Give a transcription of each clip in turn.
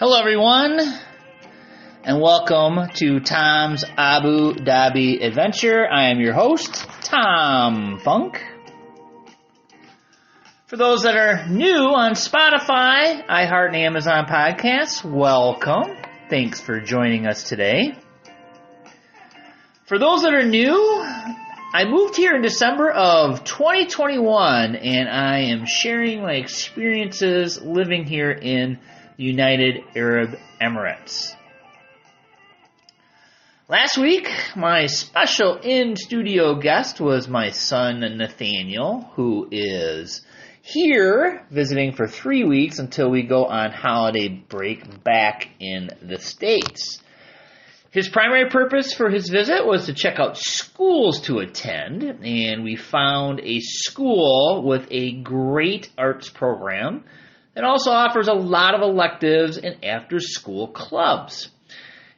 Hello, everyone, and welcome to Tom's Abu Dhabi Adventure. I am your host, Tom Funk. For those that are new on Spotify, iHeart, and Amazon Podcasts, welcome. Thanks for joining us today. For those that are new, I moved here in December of 2021, and I am sharing my experiences living here in the United Arab Emirates. Last week, my special in-studio guest was my son, Nathaniel, who is here visiting for 3 weeks until we go on holiday break back in the States. His primary purpose for his visit was to check out schools to attend, and we found a school with a great arts program that also offers a lot of electives and after-school clubs.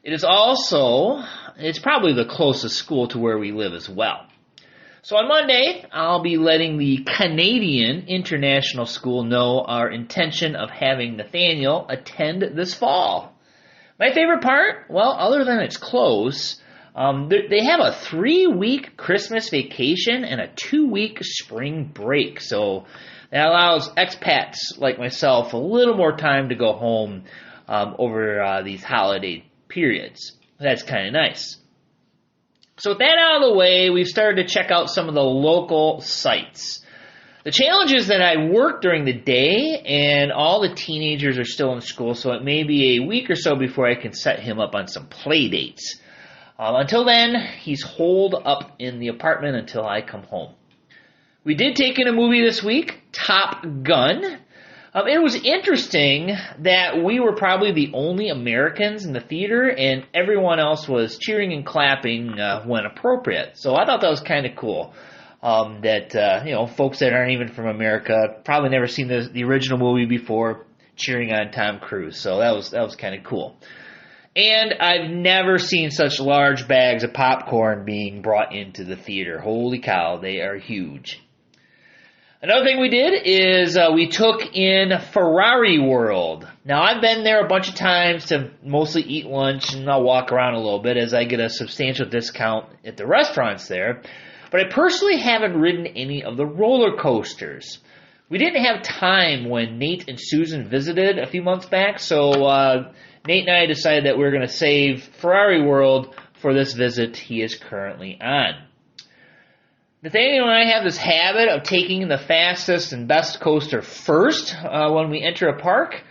It's probably the closest school to where we live as well. So on Monday, I'll be letting the Canadian International School know our intention of having Nathaniel attend this fall. My favorite part, well, other than it's close, they have a 3-week Christmas vacation and a 2-week spring break. So that allows expats like myself a little more time to go home over these holiday periods. That's kind of nice. So with that out of the way, we've started to check out some of the local sites. The challenge is that I work during the day and all the teenagers are still in school, so it may be a week or so before I can set him up on some play dates. Until then, he's holed up in the apartment until I come home. We did take in a movie this week, Top Gun. It was interesting that we were probably the only Americans in the theater and everyone else was cheering and clapping when appropriate. So I thought that was kind of cool. Folks that aren't even from America, probably never seen the original movie before, cheering on Tom Cruise. So that was kind of cool. And I've never seen such large bags of popcorn being brought into the theater. Holy cow, they are huge. Another thing we did is we took in Ferarri World. Now, I've been there a bunch of times to mostly eat lunch, and I'll walk around a little bit as I get a substantial discount at the restaurants there. But I personally haven't ridden any of the roller coasters. We didn't have time when Nate and Susan visited a few months back, so Nate and I decided that we were going to save Ferarri World for this visit he is currently on. Nathaniel and I have this habit of taking the fastest and best coaster first when we enter a park.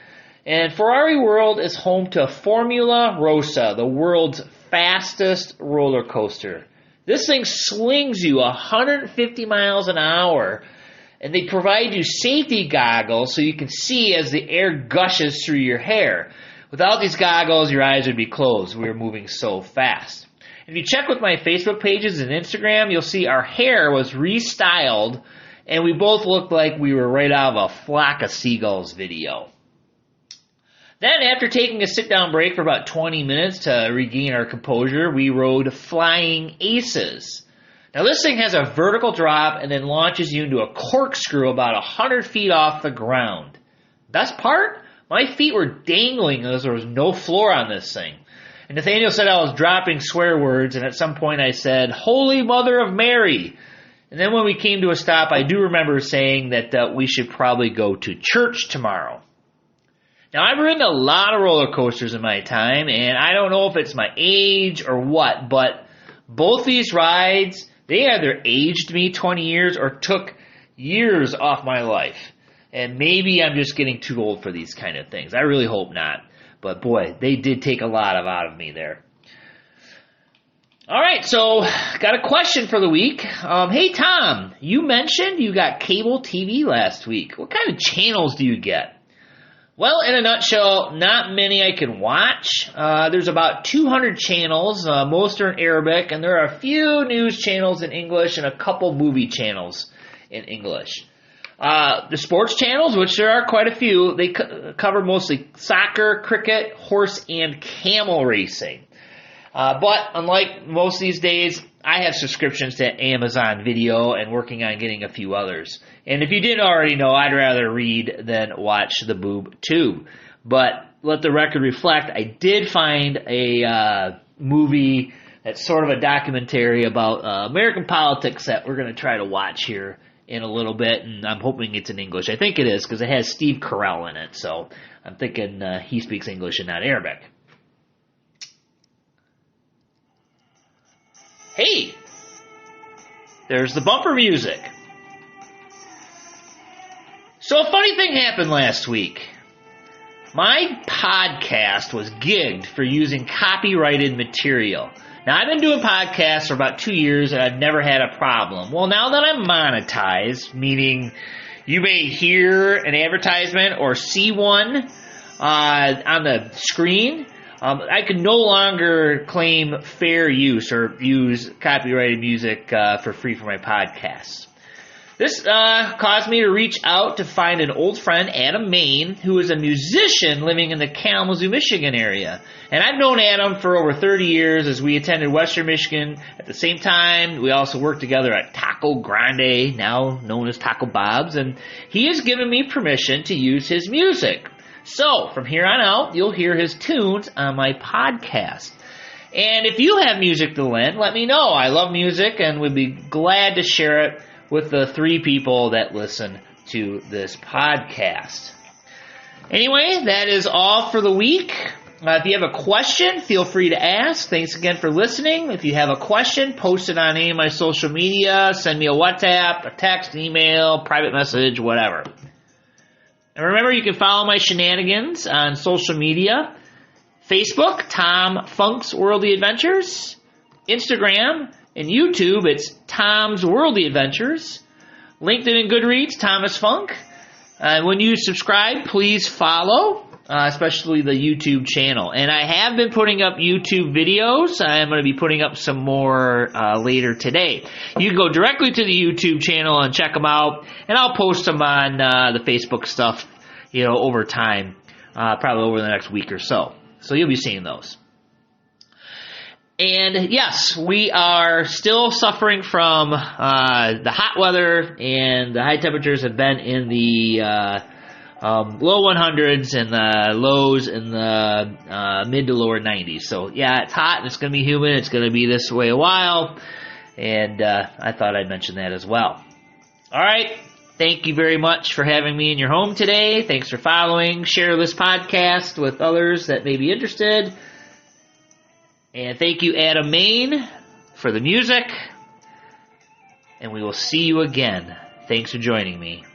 And Ferarri World is home to Formula Rossa, the world's fastest roller coaster. This thing slings you 150 miles an hour, and they provide you safety goggles so you can see as the air gushes through your hair. Without these goggles, your eyes would be closed. We were moving so fast. If you check with my Facebook pages and Instagram, you'll see our hair was restyled, and we both looked like we were right out of a Flock of Seagulls video. Then, after taking a sit-down break for about 20 minutes to regain our composure, we rode Flying Aces. Now, this thing has a vertical drop and then launches you into a corkscrew about 100 feet off the ground. Best part? My feet were dangling as there was no floor on this thing. And Nathaniel said I was dropping swear words, and at some point I said, "Holy Mother of Mary." And then when we came to a stop, I do remember saying that we should probably go to church tomorrow. Now, I've ridden a lot of roller coasters in my time, and I don't know if it's my age or what, but both these rides, they either aged me 20 years or took years off my life. And maybe I'm just getting too old for these kind of things. I really hope not. But boy, they did take a lot out of me there. All right, so got a question for the week. Hey, Tom, you mentioned you got cable TV last week. What kind of channels do you get? Well, in a nutshell, not many I can watch. There's about 200 channels. Most are in Arabic, and there are a few news channels in English and a couple movie channels in English. The sports channels, which there are quite a few, they cover mostly soccer, cricket, horse, and camel racing. But unlike most these days, I have subscriptions to Amazon Video and working on getting a few others. And if you didn't already know, I'd rather read than watch the boob tube. But let the record reflect, I did find a movie that's sort of a documentary about American politics that we're going to try to watch here in a little bit, and I'm hoping it's in English. I think it is, because it has Steve Carell in it, so I'm thinking he speaks English and not Arabic. Hey! There's the bumper music. So a funny thing happened last week. My podcast was gigged for using copyrighted material. Now, I've been doing podcasts for about 2 years, and I've never had a problem. Well, now that I'm monetized, meaning you may hear an advertisement or see one on the screen, I can no longer claim fair use or use copyrighted music for free for my podcasts. This caused me to reach out to find an old friend, Adam Main, who is a musician living in the Kalamazoo, Michigan area. And I've known Adam for over 30 years as we attended Western Michigan at the same time. We also worked together at Taco Grande, now known as Taco Bob's, and he has given me permission to use his music. So, from here on out, you'll hear his tunes on my podcast. And if you have music to lend, let me know. I love music and would be glad to share it with the 3 people that listen to this podcast. Anyway, that is all for the week. If you have a question, feel free to ask. Thanks again for listening. If you have a question, post it on any of my social media. Send me a WhatsApp, a text, email, private message, whatever. And remember, you can follow my shenanigans on social media. Facebook, Tom Funk's Worldly Adventures. Instagram and YouTube, it's Tom's Worldly Adventures. LinkedIn and Goodreads, Thomas Funk. When you subscribe, please follow, especially the YouTube channel. And I have been putting up YouTube videos. I'm going to be putting up some more later today. You can go directly to the YouTube channel and check them out, and I'll post them on the Facebook stuff, over time, probably over the next week or so. So you'll be seeing those. And yes, we are still suffering from the hot weather, and the high temperatures have been in the low 100s and the lows in the mid to lower 90s. So yeah, it's hot and it's going to be humid. It's going to be this way a while, and I thought I'd mention that as well. All right. Thank you very much for having me in your home today. Thanks for following. Share this podcast with others that may be interested. And thank you, Adam Main, for the music. And we will see you again. Thanks for joining me.